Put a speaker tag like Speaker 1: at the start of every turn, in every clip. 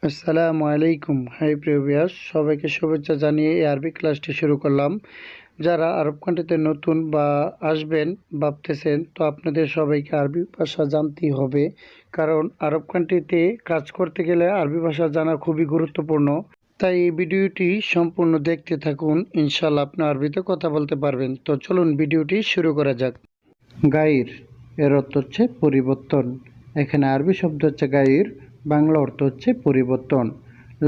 Speaker 1: আসসালামু আলাইকুম। High previous সবাইকে শুভেচ্ছা জানিয়ে এই আরবি ক্লাসটি শুরু করলাম। যারা আরব কান্ট্রিতে নতুন বা আসবেন ভাবতেছেন, তো আপনাদের সবাইকে আরবি ভাষা জানতেই হবে, কারণ আরব কান্ট্রিতে কাজ করতে গেলে আরবি ভাষা জানা খুবই গুরুত্বপূর্ণ। তাই এই ভিডিওটি সম্পূর্ণ দেখতে থাকুন, ইনশাল্লাহ আপনি আরবিতে কথা বলতে পারবেন। তো চলুন ভিডিওটি শুরু করা যাক। গাইর এর অর্থ হচ্ছে পরিবর্তন। এখানে আরবি শব্দ হচ্ছে গাইর, বাংলা অর্থ হচ্ছে পরিবর্তন।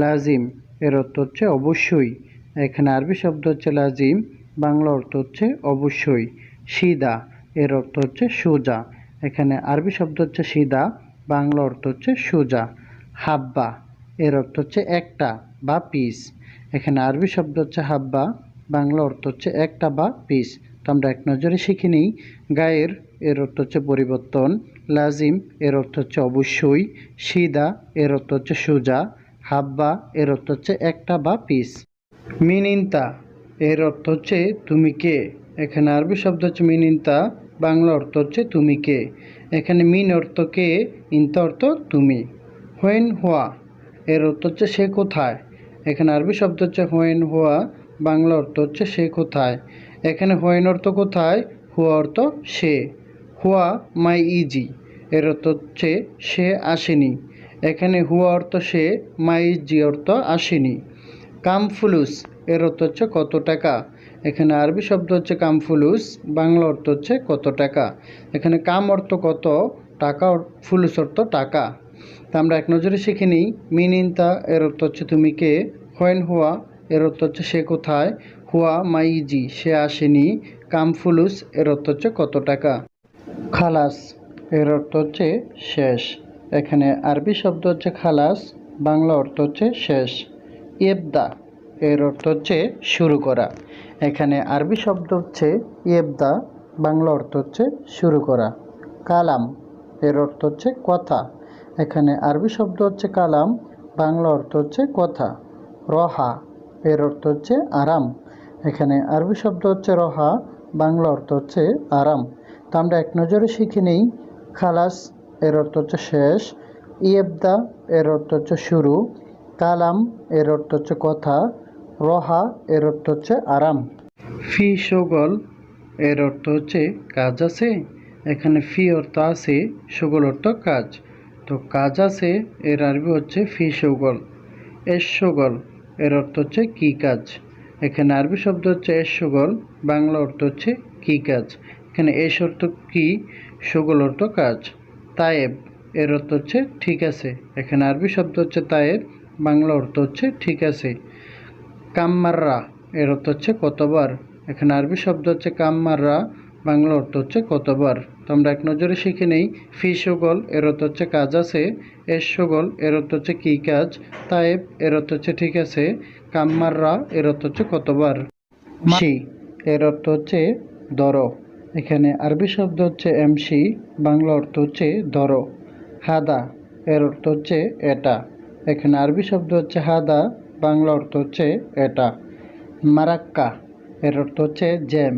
Speaker 1: লাজিম এর অর্থ হচ্ছে অবশ্যই। এখানে আরবি শব্দ হচ্ছে লাজিম, বাংলা অর্থ হচ্ছে অবশ্যই। সিদা এর অর্থ হচ্ছে সোজা। এখানে আরবি শব্দ হচ্ছে সিদা, বাংলা অর্থ হচ্ছে সোজা। হাব্বা এর অর্থ হচ্ছে একটা বা পিস। এখানে আরবি শব্দ হচ্ছে হাব্বা, বাংলা অর্থ হচ্ছে একটা বা পিস। তো আমরা এক নজরে শিখে নিই। গায়ের এর অর্থ হচ্ছে পরিবর্তন, লাজিম এর অর্থ হচ্ছে অবশ্যই, সিদা এর অর্থ হচ্ছে সোজা, হাব্বা এর অর্থ হচ্ছে একটা বা পিস। মিনিন্তা এর অর্থ হচ্ছে তুমি কে। এখানে আরবি শব্দ হচ্ছে মিনিন্তা, বাংলা অর্থ হচ্ছে তুমি কে। এখানে মিন অর্থ কে, ইনতা অর্থ তুমি। হোয়েন হোয়া এর অর্থ হচ্ছে সে কোথায়। এখানে আরবি শব্দ হচ্ছে হোয়েন হোয়া, বাংলা অর্থ হচ্ছে সে কোথায়। এখানে হোয়েন অর্থ কোথায়, হুয়া অর্থ সে। হুয়া মাই ইজি এর অর্থ হচ্ছে সে আসেনি। এখানে হুয়া অর্থ সে, মাই ইজি অর্থ আসেনি। কামফুলুস এর অর্থ হচ্ছে কত টাকা। এখানে আরবি শব্দ হচ্ছে কামফুলুস, বাংলা অর্থ হচ্ছে কত টাকা। এখানে কাম অর্থ কত, টাকা ফুলুস অর্থ টাকা। তা আমরা এক নজরে শিখে নিই। মিনিন্তা এর অর্থ হচ্ছে তুমি কে। হোয়েন হুয়া এর অর্থ হচ্ছে সে কোথায়। হুয়া মাইজি সে আসেনি। কামফুলুস এর অর্থ হচ্ছে কত টাকা। খালাস এর অর্থ হচ্ছে শেষ। এখানে আরবি শব্দ হচ্ছে খালাস, বাংলা অর্থ হচ্ছে শেষ। ইবদা এর অর্থ হচ্ছে শুরু করা। এখানে আরবি শব্দ হচ্ছে ইবদা, বাংলা অর্থ হচ্ছে শুরু করা। কালাম এর অর্থ হচ্ছে কথা। এখানে আরবি শব্দ হচ্ছে কালাম, বাংলা অর্থ হচ্ছে কথা। রহা এর অর্থ হচ্ছে আরাম। এখানে আরবি শব্দ হচ্ছে রহা, বাংলা অর্থ হচ্ছে আরাম। তো আমরা এক নজরে শিখে নিই। খালাস এর অর্থ হচ্ছে শেষ, ইবদা এর অর্থ হচ্ছে শুরু, কালাম এর অর্থ হচ্ছে কথা, রহা এর অর্থ হচ্ছে আরাম। ফি শগল এর অর্থ হচ্ছে কাজ আছে। এখানে ফি অর্থ আছে, শগল অর্থ কাজ। তো কাজ আছে এর আরবি হচ্ছে ফি শগল। এস শগল এর অর্থ হচ্ছে কি কাজ। এখানে আরবি শব্দ হচ্ছে এস শগল, বাংলা অর্থ হচ্ছে কি কাজ। এখানে এস অর্থ কি, শগল অর্থ কাজ। তায়েব এর অর্থ হচ্ছে ঠিক আছে। এখানে আরবি শব্দ হচ্ছে তায়েব, বাংলা অর্থ হচ্ছে ঠিক আছে। কামমাররা এর অর্থ হচ্ছে কতবার। এখানে আরবি শব্দ হচ্ছে কামমাররা, বাংলা অর্থ হচ্ছে কতবার। তো আমরা এক নজরে শিখে নেই। ফি শগল এর অর্থ হচ্ছে কাজ আছে, এস শগল এর অর্থ হচ্ছে কী কাজ, তায়েব এর অর্থ হচ্ছে ঠিক আছে, কামমাররা এর অর্থ হচ্ছে কতবার। মাসি এর অর্থ হচ্ছে ধরো। এখানে আরবি শব্দ হচ্ছে এমসি, বাংলা অর্থ হচ্ছে ধরো। হাদা এর অর্থ হচ্ছে এটা। এখানে আরবি শব্দ হচ্ছে হাদা, বাংলা অর্থ হচ্ছে এটা। মারাক্কা এর অর্থ হচ্ছে জ্যাম।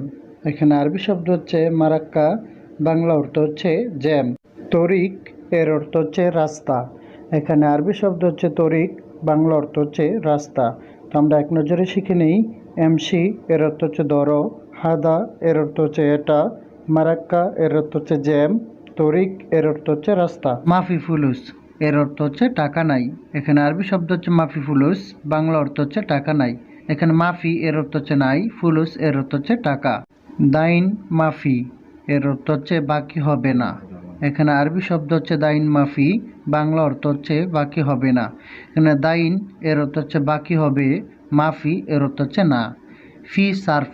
Speaker 1: এখানে আরবি শব্দ হচ্ছে মারাক্কা, বাংলা অর্থ হচ্ছে জ্যাম। তরিক এর অর্থ হচ্ছে রাস্তা। এখানে আরবি শব্দ হচ্ছে তরিক, বাংলা অর্থ হচ্ছে রাস্তা। তো আমরা এক নজরে শিখে নিই। এমসি এর অর্থ হচ্ছে ধরো, হাদা এর অর্থ হচ্ছে এটা, মারাক্কা এর অর্থ হচ্ছে জ্যাম, তরিক এর অর্থ হচ্ছে রাস্তা। মাফি ফুলুস এর অর্থ হচ্ছে টাকা নাই। এখানে আরবি শব্দ হচ্ছে মাফি ফুলুস, বাংলা অর্থ হচ্ছে টাকা নাই। এখানে মাফি এর অর্থ হচ্ছে নাই, ফুলুস এর অর্থ হচ্ছে টাকা। দাইন মাফি এর অর্থ হচ্ছে বাকি হবে না। এখানে আরবি শব্দ হচ্ছে দাইন মাফি, বাংলা অর্থ হচ্ছে বাকি হবে না। এখানে দাইন এর অর্থ হচ্ছে বাকি হবে, মাফি এর অর্থ হচ্ছে না। ফি সার্ফ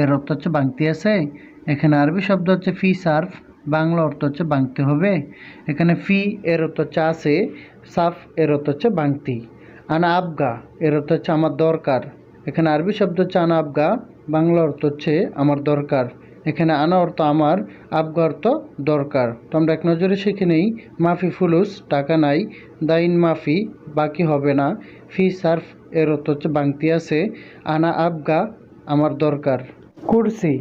Speaker 1: এর অর্থ হচ্ছে বাংতি আছে। এখানে আরবি শব্দ হচ্ছে ফি সার্ফ, বাংলা অর্থ হচ্ছে বাংতে হবে। এখানে ফি এর অর্থ হচ্ছে আছে, সার্ফ এর অর্থ হচ্ছে বাংতি। আনা আবগা এর অর্থ হচ্ছে আমার দরকার। এখানে আরবি শব্দ হচ্ছে আনা আবগা, বাংলা অর্থ হচ্ছে আমার দরকার। এখানে আনা অর্থ আমার, আবগা অর্থ দরকার। তো আমরা এক নজরে শিখে নেই। মাফি ফুলুস টাকা নাই, দাইন মাফি বাকি হবে না, ফি সার্ফ এর অর্থ হচ্ছে বাংতি আছে, আনা আবগা আমার দরকার। কুরসি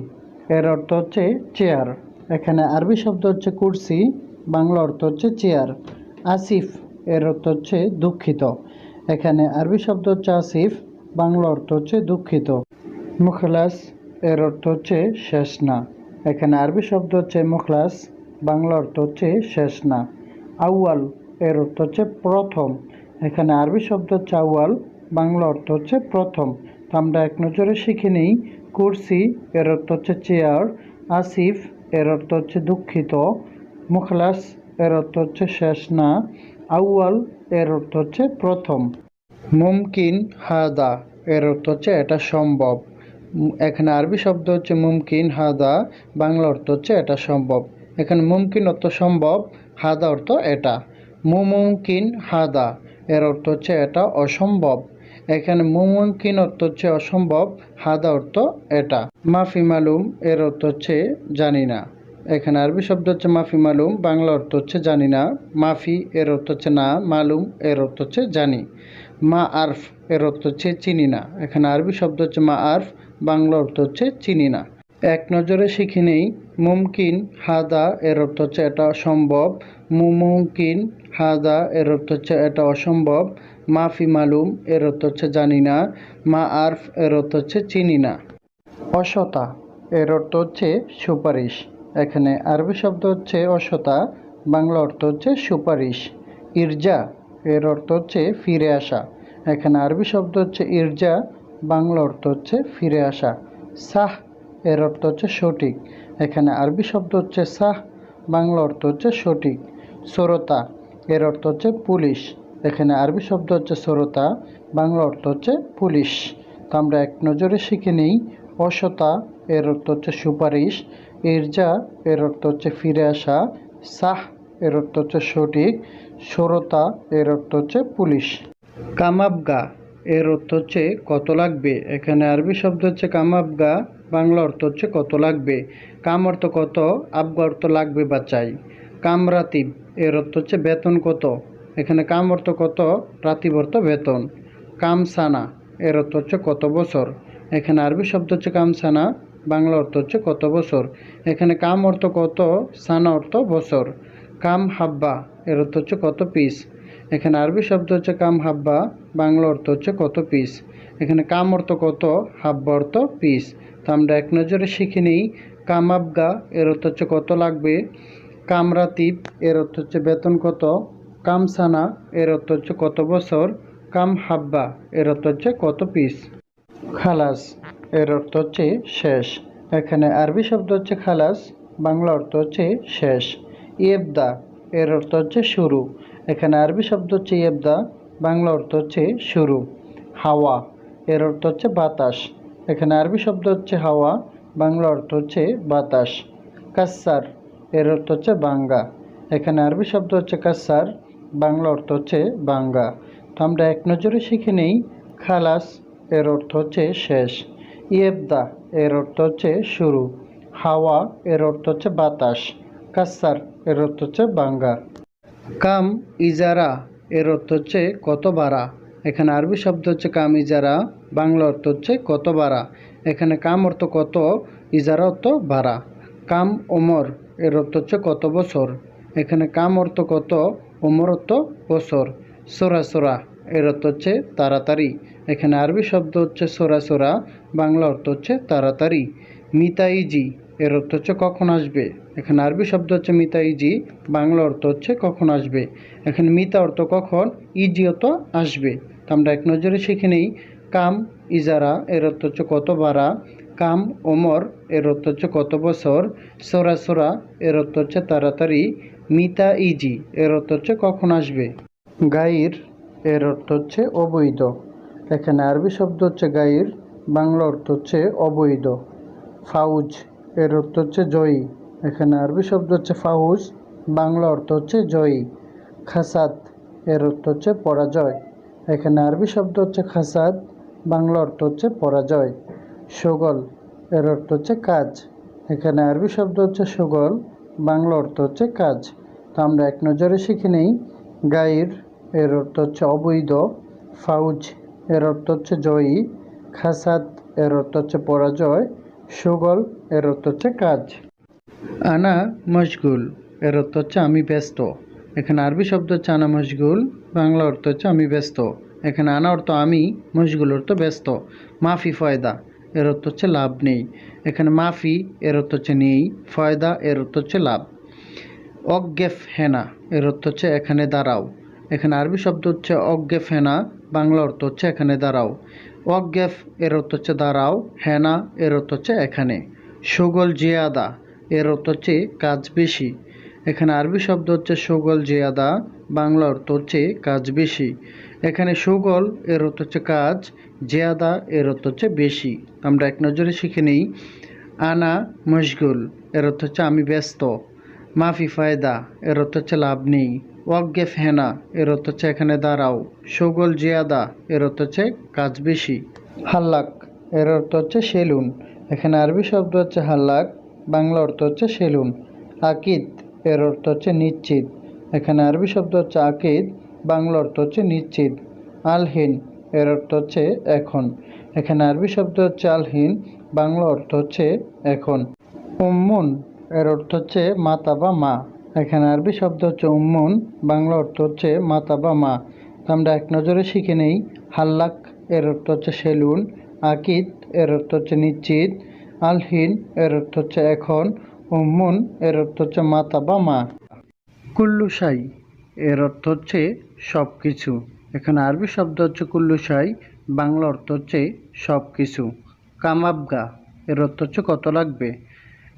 Speaker 1: এর অর্থ হচ্ছে চেয়ার। এখানে আরবি শব্দ হচ্ছে কুরসি, বাংলা অর্থ হচ্ছে চেয়ার। আসিফ এর অর্থ হচ্ছে দুঃখিত। এখানে আরবি শব্দ হচ্ছে আসিফ, বাংলা অর্থ হচ্ছে দুঃখিত। মুখলাস এর অর্থ হচ্ছে শেষ না। এখানে আরবি শব্দ হচ্ছে মুখলাস, বাংলা অর্থ হচ্ছে শেষ না। আউয়াল এর অর্থ হচ্ছে প্রথম। এখানে আরবি শব্দ হচ্ছে আউয়াল, বাংলা অর্থ হচ্ছে প্রথম। তো আমরা এক নজরে শিখে নিই। কুরসি এর অর্থ হচ্ছে চেয়ার, আসিফ এর অর্থ হচ্ছে দুঃখিত, মুখলাস এর অর্থ হচ্ছে শেষ না, আউয়াল এর অর্থ হচ্ছে প্রথম। মুমকিন হাদা এর অর্থ হচ্ছে এটা সম্ভব। এখানে আরবি শব্দ হচ্ছে মুমকিন হাদা, বাংলা অর্থ হচ্ছে এটা সম্ভব। এখানে মুমকিন অর্থ সম্ভব, হাদা অর্থ এটা। মুমকিন হাদা এর অর্থ হচ্ছে এটা অসম্ভব। এখানে মুমকিন অর্থ হচ্ছে অসম্ভব, হাদা অর্থ এটা। মাফি মালুম এর অর্থ হচ্ছে জানি না। এখানে আরবি শব্দ হচ্ছে মাফি মালুম, বাংলা অর্থ হচ্ছে জানি না। মাফি এর অর্থ হচ্ছে না, মালুম এর অর্থ হচ্ছে জানি। মা আরফ এর অর্থ হচ্ছে চিনি না। এখানে আরবি শব্দ হচ্ছে মা আরফ, বাংলা অর্থ হচ্ছে চিনি না। এক নজরে শিখে নেই। মুমকিন হাদা এর অর্থ হচ্ছে এটা সম্ভব। মুমকিন হাদা এর অর্থ হচ্ছে এটা অসম্ভব। মাফি মালুম এর অর্থ হচ্ছে জানি না। মা আরফ এর অর্থ হচ্ছে চিনি না। অসতা এর অর্থ হচ্ছে সুপারিশ। এখানে আরবি শব্দ হচ্ছে অসতা, বাংলা অর্থ হচ্ছে সুপারিশ। ইরজা এর অর্থ হচ্ছে ফিরে আসা। এখানে আরবি শব্দ হচ্ছে ইরজা, বাংলা অর্থ হচ্ছে ফিরে আসা। সাহ এর অর্থ হচ্ছে সঠিক। এখানে আরবি শব্দ হচ্ছে সাহ, বাংলা অর্থ হচ্ছে সঠিক। শ্রোতা এর অর্থ হচ্ছে পুলিশ। এখানে আরবি শব্দ হচ্ছে শ্রোতা, বাংলা অর্থ হচ্ছে পুলিশ। তো আমরা এক নজরে শিখে নিই। অসতা এর অর্থ হচ্ছে সুপারিশ, ইরজা এর অর্থ হচ্ছে ফিরে আসা, সাহ এর অর্থ হচ্ছে সঠিক, শ্রোতা এর অর্থ হচ্ছে পুলিশ। কামাবগা এর অর্থ হচ্ছে কত লাগবে। এখানে আরবি শব্দ হচ্ছে কামাবগা, বাংলা অর্থ হচ্ছে কত লাগবে। কাম অর্থ কত, আবগা অর্থ লাগবে বা চাই। কামরাতিব এর অর্থ হচ্ছে বেতন কত। এখানে কাম অর্থ কত, রাতিব অর্থ বেতন। কামসানা এর অর্থ হচ্ছে কত বছর। এখানে আরবি শব্দ হচ্ছে কামসানা, বাংলা অর্থ হচ্ছে কত বছর। এখানে কাম অর্থ কত, সানা অর্থ বছর। কাম হাব্বা এর অর্থ হচ্ছে কত পিস। এখানে আরবি শব্দ হচ্ছে কাম হাব্বা, বাংলা অর্থ হচ্ছে কত পিস। এখানে কাম অর্থ কত, হাব্বা অর্থ পিস। তো আমরা এক নজরে শিখে নিই। কামাবগা এর অর্থ হচ্ছে কত লাগবে। কামরাতিব এর অর্থ হচ্ছে বেতন কত। কামসানা এর অর্থ হচ্ছে কত বছর। কাম হাব্বা এর অর্থ হচ্ছে কত পিস। খালাস এর অর্থ হচ্ছে শেষ। এখানে আরবি শব্দ হচ্ছে খালাস, বাংলা অর্থ হচ্ছে শেষ। ইয়েবদা এর অর্থ হচ্ছে শুরু। এখানে আরবি শব্দ হচ্ছে ইয়েবদা, বাংলা অর্থ হচ্ছে শুরু। হাওয়া এর অর্থ হচ্ছে বাতাস। এখানে আরবি শব্দ হচ্ছে হাওয়া, বাংলা অর্থ হচ্ছে বাতাস। কাসার এর অর্থ হচ্ছে বাঙ্গা। এখানে আরবি শব্দ হচ্ছে কাসার, বাংলা অর্থ হচ্ছে বাঙ্গা। তো আমরা এক নজরে শিখে নেই। খালাস এর অর্থ হচ্ছে শেষ। ইয়েবদা এর অর্থ হচ্ছে শুরু। হাওয়া এর অর্থ হচ্ছে বাতাস। কাসার এর অর্থ হচ্ছে বাঙ্গা। কাম ইজারা এর অর্থ হচ্ছে কত ভাড়া। এখানে আরবি শব্দ হচ্ছে কাম ইজারা, বাংলা অর্থ হচ্ছে কত ভাড়া। এখানে কাম অর্থ কত, ইজারা অর্থ ভাড়া। কাম ওমর এর অর্থ হচ্ছে কত বছর। এখানে কাম অর্থ কত, ওমর অর্থ বছর। সোরা সোরা এর অর্থ হচ্ছে তাড়াতাড়ি। এখানে আরবি শব্দ হচ্ছে সোরা সোরা, বাংলা অর্থ হচ্ছে তাড়াতাড়ি। মিতাইজি এর অর্থ হচ্ছে কখন আসবে। এখানে আরবি শব্দ হচ্ছে মিতাইজি, বাংলা অর্থ হচ্ছে কখন আসবে। এখানে মিতা অর্থ কখন, ইজি অর্থ আসবে। তো আমরা এক নজরে শিখে নিই। কাম ইজারা এর অর্থ হচ্ছে কত ভাড়া। কাম ওমর এর অর্থ হচ্ছে কত বছর। সোরা সোরা এর অর্থ হচ্ছে তাড়াতাড়ি। মিতা ইজি এর অর্থ হচ্ছে কখন আসবে। গাইর এর অর্থ হচ্ছে অবৈধ। এখানে আরবি শব্দ হচ্ছে গাইর, বাংলা অর্থ হচ্ছে অবৈধ। ফাউজ এর অর্থ হচ্ছে জয়ী। এখানে আরবি শব্দ হচ্ছে ফাউজ, বাংলা অর্থ হচ্ছে জয়ী। খাসাদ এর অর্থ হচ্ছে পরাজয়। এখানে আরবি শব্দ হচ্ছে খাসাদ, বাংলা অর্থ হচ্ছে পরাজয়। শোগল এর অর্থ হচ্ছে কাজ। এখানে আরবি শব্দ হচ্ছে শোগল, বাংলা অর্থ হচ্ছে কাজ। তো আমরা এক নজরে শিখে নেই। গাইর এর অর্থ হচ্ছে অবৈধ। ফাউজ এর অর্থ হচ্ছে জয়ী। খাসাদ এর অর্থ হচ্ছে পরাজয়। শোগল এর অর্থ হচ্ছে কাজ। আনা মশগুল এর অর্থ হচ্ছে আমি ব্যস্ত। এখানে আরবি শব্দ হচ্ছে আনা মশগুল, বাংলা অর্থ হচ্ছে আমি ব্যস্ত। এখানে আনা অর্থ আমি, মশগুল অর্থ ব্যস্ত। মাফি ফয়দা এর অর্থ হচ্ছে লাভ নেই। এখানে মাফি এর অর্থ হচ্ছে নেই, ফয়দা এর অর্থ হচ্ছে লাভ। অজ্ঞেফ হেনা এর অর্থ হচ্ছে এখানে দাঁড়াও। এখানে আরবি শব্দ হচ্ছে অজ্ঞেফ হেনা, বাংলা অর্থ হচ্ছে এখানে দাঁড়াও। অজ্ঞেফ এর অর্থ হচ্ছে দাঁড়াও, হেনা এর অর্থ হচ্ছে এখানে। সুগল জিয়াদা এর অর্থ হচ্ছে কাজ বেশি। এখানে আরবি শব্দ হচ্ছে সুগল জিয়াদা, বাংলা অর্থ হচ্ছে কাজ বেশি। এখানে সুগল এর অর্থ হচ্ছে কাজ, জিয়াদা এর অর্থ হচ্ছে বেশি। আমরা এক নজরে শিখে নিই। আনা মশগুল এর অর্থ হচ্ছে আমি ব্যস্ত। মাফি ফায়দা এর অর্থ হচ্ছে লাভ নেই। ওয়াকগেফ হেনা এর অর্থ হচ্ছে এখানে দাঁড়াও। সুগল জিয়াদা এর অর্থ হচ্ছে কাজ বেশি। হাল্লাক এর অর্থ হচ্ছে সেলুন। এখানে আরবি শব্দ হচ্ছে হাল্লাক, বাংলা অর্থ হচ্ছে সেলুন। আকিদ এর অর্থ হচ্ছে নিশ্চিত। এখানে আরবি শব্দ হচ্ছে আকিদ, বাংলা অর্থ হচ্ছে নিশ্চিত। আলহিন এর অর্থ হচ্ছে এখন। এখানে আরবি শব্দ হচ্ছে আলহিন, বাংলা অর্থ হচ্ছে এখন। উম্মুন এর অর্থ হচ্ছে মাতা বা মা। এখানে আরবি শব্দ হচ্ছে উম্মুন, বাংলা অর্থ হচ্ছে মাতা বা মা। তো আমরা এক নজরে শিখে নেই। হাল্লাক এর অর্থ হচ্ছে সেলুন, আকিদ এর অর্থ হচ্ছে নিশ্চিত, আলহিন এর অর্থ হচ্ছে এখন, উম্মুন এর অর্থ হচ্ছে মাতা বা মা। কুল্লু শাই এর অর্থ হচ্ছে সব কিছু। এখানে আরবি শব্দ হচ্ছে কুল্লু শাই, বাংলা অর্থ হচ্ছে সব কিছু। কামাবগা এর অর্থ হচ্ছে কত লাগবে।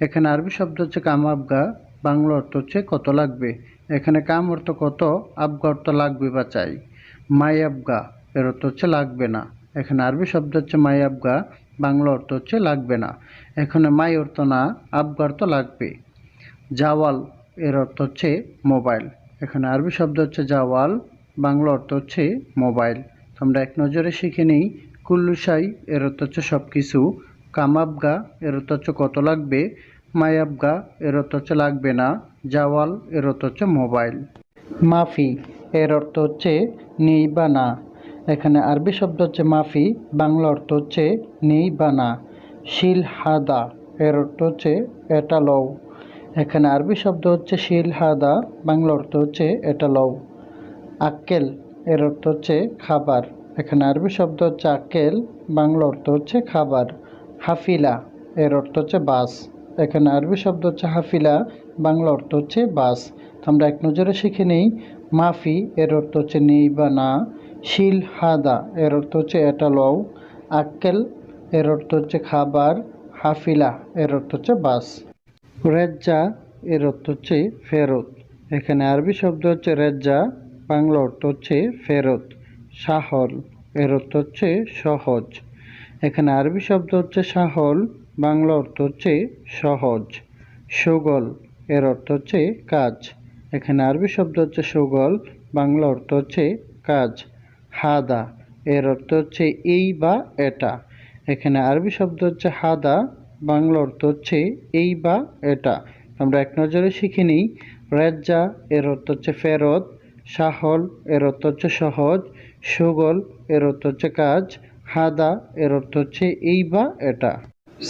Speaker 1: এখানে আরবি শব্দ হচ্ছে কামাবগা, বাংলা অর্থ হচ্ছে কত লাগবে। এখানে কাম অর্থ কত, আবগা অর্থ লাগবে বা চাই। মাই আবগা এর অর্থ হচ্ছে লাগবে না। এখানে আরবি শব্দ হচ্ছে মাই আবগা, বাংলা অর্থ হচ্ছে লাগবে না। এখানে মাই অর্থ না, আবগা অর্থ লাগবে। জাওয়াল এর অর্থ হচ্ছে মোবাইল। এখানে আরবি শব্দ হচ্ছে জাওয়াল, বাংলা অর্থ হচ্ছে মোবাইল। তো আমরা এক নজরে শিখে নিই। কুল্লুশাই এর অর্থ হচ্ছে সব কিছু। কামাবগা এর অর্থ হচ্ছে কত লাগবে। মায়াবগা এর অর্থ হচ্ছে লাগবে না। জাওয়াল এর অর্থ হচ্ছে মোবাইল। মাফি এর অর্থ হচ্ছে নেই বা না। এখানে আরবি শব্দ হচ্ছে মাফি, বাংলা অর্থ হচ্ছে নেই বা না। শিল হাদা এর অর্থ হচ্ছে এটা লও। এখানে আরবি শব্দ হচ্ছে শিল হাদা, বাংলা অর্থ হচ্ছে এটা লও। আক্কেল এর অর্থ হচ্ছে খাবার। এখানে আরবি শব্দ হচ্ছে আক্কেল, বাংলা অর্থ হচ্ছে খাবার। হাফিলা এর অর্থ হচ্ছে বাস। এখানে আরবি শব্দ হচ্ছে হাফিলা, বাংলা অর্থ হচ্ছে বাস। তো আমরা এক নজরে শিখে নিই। মাফি এর অর্থ হচ্ছে নেই বা না। শিল হাদা এর অর্থ হচ্ছে এটা লও। আক্কেল এর অর্থ হচ্ছে খাবার। হাফিলা এর অর্থ হচ্ছে বাস। রেজ্জা এর অর্থ হচ্ছে ফেরত। এখানে আরবি শব্দ হচ্ছে রেজ্জা, বাংলা অর্থ হচ্ছে ফেরত। সাহল এর অর্থ হচ্ছে সহজ। এখানে আরবি শব্দ হচ্ছে সাহল, বাংলা অর্থ হচ্ছে সহজ। সুগল এর অর্থ হচ্ছে কাজ। এখানে আরবি শব্দ হচ্ছে সুগল, বাংলা অর্থ হচ্ছে কাজ। হাদা এর অর্থ হচ্ছে এই বা এটা। এখানে আরবি শব্দ হচ্ছে হাদা, বাংলা অর্থ হচ্ছে এই বা এটা। আমরা এক নজরে শিখে নিই। রেজ্জা এর অর্থ হচ্ছে ফেরত। সাহল এর অর্থ হচ্ছে সহজ। সুগল এর অর্থ হচ্ছে কাজ। হাদা এর অর্থ হচ্ছে এই বা এটা।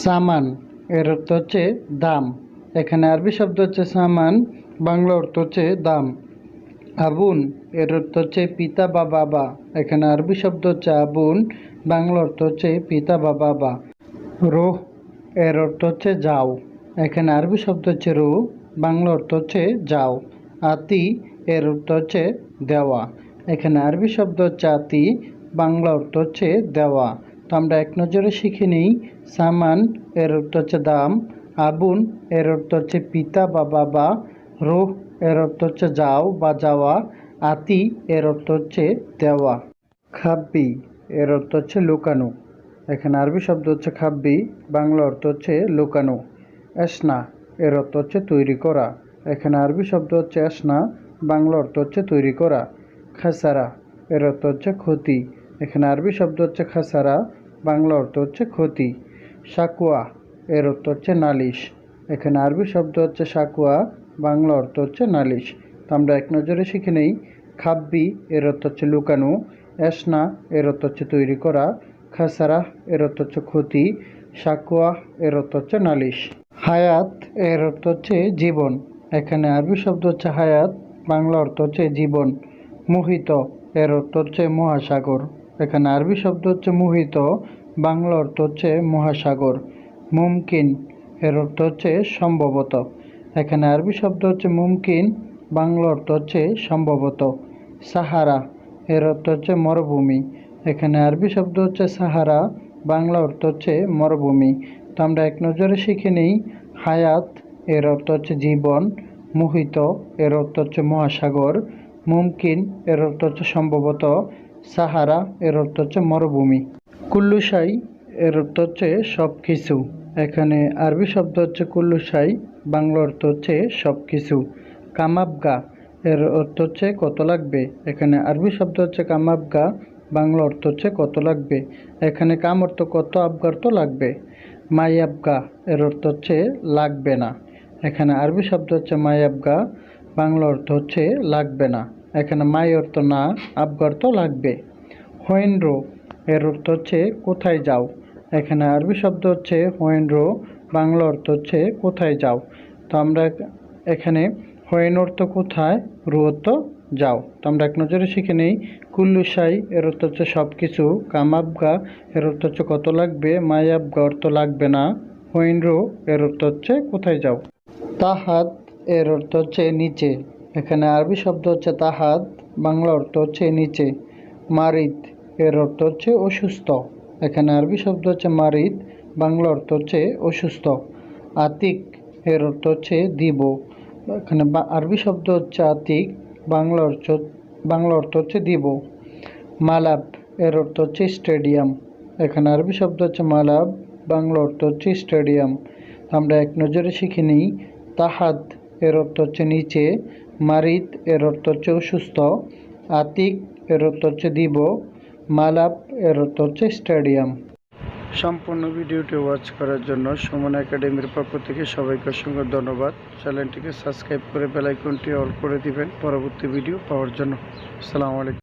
Speaker 1: সামান এর অর্থ হচ্ছে দাম। এখানে আরবি শব্দ হচ্ছে সামান, বাংলা অর্থ হচ্ছে দাম। আবুন এর অর্থ হচ্ছে পিতা বা বাবা। এখানে আরবি শব্দ হচ্ছে আবুন, বাংলা অর্থ হচ্ছে পিতা বা বাবা। রুহ এর অর্থ হচ্ছে যাও। এখানে আরবি শব্দ হচ্ছে রুহ, বাংলা অর্থ হচ্ছে যাও। আতি এর অর্থ হচ্ছে দেওয়া। এখানে আরবি শব্দ হচ্ছে আতি, বাংলা অর্থ হচ্ছে দেওয়া। তো আমরা এক নজরে শিখে নিই। সামান এর অর্থ হচ্ছে দাম। আবুন এর অর্থ হচ্ছে পিতা বা বাবা। রুহ এর অর্থ হচ্ছে যাও বা যাওয়া। আতি এর অর্থ হচ্ছে দেওয়া। খাব্বি এর অর্থ হচ্ছে লুকানো। এখানে আরবি শব্দ হচ্ছে খাব্বি, বাংলা অর্থ হচ্ছে লুকানো। এসনা এর অর্থ হচ্ছে তৈরি করা। এখানে আরবি শব্দ হচ্ছে এসনা, বাংলা অর্থ হচ্ছে তৈরি করা। খাসারা এর অর্থ হচ্ছে ক্ষতি। এখানে আরবি শব্দ হচ্ছে খাসারা, বাংলা অর্থ হচ্ছে ক্ষতি। সাকুয়া এর অর্থ হচ্ছে নালিশ। এখানে আরবি শব্দ হচ্ছে সাকুয়া, বাংলা অর্থ হচ্ছে নালিশ। তো আমরা এক নজরে শিখে নেই। খাব্বি এর অর্থ হচ্ছে লুকানো। এসনা এর অর্থ হচ্ছে তৈরি করা। খাসারা এর অর্থ হচ্ছে ক্ষতি। সাকুয়া এর অর্থ হচ্ছে নালিশ। হায়াত এর অর্থ হচ্ছে জীবন। এখানে আরবি শব্দ হচ্ছে হায়াত, বাংলা অর্থ হচ্ছে জীবন। মুহিত এর অর্থ হচ্ছে মহাসাগর। এখানে আরবি শব্দ হচ্ছে মুহিত, বাংলা অর্থ হচ্ছে মহাসাগর। মুমকিন এর অর্থ হচ্ছে সম্ভবত। এখানে আরবি শব্দ হচ্ছে মুমকিন, বাংলা অর্থ হচ্ছে সম্ভবত। সাহারা এর অর্থ হচ্ছে মরুভূমি। এখানে আরবি শব্দ হচ্ছে সাহারা, বাংলা অর্থ হচ্ছে মরুভূমি। তো আমরা এক নজরে শিখে নিই। হায়াত এর অর্থ হচ্ছে জীবন, মুহিত এর অর্থ হচ্ছে মহাসাগর, মুমকিন এর অর্থ হচ্ছে সম্ভবত, সাহারা এর অর্থ হচ্ছে মরুভূমি। কুল্লুশাই এর অর্থ হচ্ছে সব কিছু। এখানে আরবি শব্দ হচ্ছে কুল্লুশাই, বাংলা অর্থ হচ্ছে সব কিছু। কামাবগা এর অর্থ হচ্ছে কত লাগবে। এখানে আরবি শব্দ হচ্ছে কামাবগা, বাংলা অর্থ হচ্ছে কত লাগবে। এখানে কাম অর্থ কত, আবগা অর্থ লাগবে। মাইয়াবগা এর অর্থ হচ্ছে লাগবে না। এখানে আরবি শব্দ হচ্ছে মাইয়াবগা, বাংলা অর্থ হচ্ছে লাগবে না। এখানে মাই অর্থ না, আবগা অর্থ লাগবে। হোয়েনরো এর অর্থ হচ্ছে কোথায় যাও। এখানে আরবি শব্দ হচ্ছে হোয়েনরো, বাংলা অর্থ হচ্ছে কোথায় যাও। তো আমরা এখানে হোয়েন অর্থ কোথায়, রু অর্থ যাও। তো আমরা এক নজরে শিখে নেই। কুল্লুশাই এর অর্থ হচ্ছে সব কিছু, কামাবগা এর অর্থ হচ্ছে কত লাগবে, মায়াবগা অর্থ লাগবে না, হোয়েনরো এর অর্থ হচ্ছে কোথায় যাও। তাহাত এর অর্থ হচ্ছে নিচে। এখানে আরবি শব্দ হচ্ছে তাহাত, বাংলা অর্থ হচ্ছে নিচে। মারিদ এর অর্থ হচ্ছে অসুস্থ। এখানে আরবি শব্দ হচ্ছে মারিদ, বাংলা অর্থ হচ্ছে অসুস্থ। আতিক এর অর্থ হচ্ছে দিব। এখানে আরবি শব্দ হচ্ছে আতিক, বাংলা অর্থ হচ্ছে দিব। মালাব এর অর্থ হচ্ছে স্টেডিয়াম। এখানে আরবি শব্দ হচ্ছে মালাব, বাংলা অর্থ হচ্ছে স্টেডিয়াম। আমরা এক নজরে শিখে নিই। তাহাত এর অর্থ হচ্ছে নিচে, মারিদ এর অর্থ হচ্ছে অসুস্থ, আতিক এর অর্থ হচ্ছে দিব, মালাব এর অর্থ হচ্ছে স্টেডিয়াম। সম্পূর্ণ ভিডিওটি ওয়াচ করার জন্য সুমন একাডেমির পক্ষ থেকে সবাইকে অসংখ্য ধন্যবাদ। চ্যানেলটিকে সাবস্ক্রাইব করে বেল আইকনটি অল করে দিবেন পরবর্তী ভিডিও পাওয়ার জন্য। আসসালামু আলাইকুম।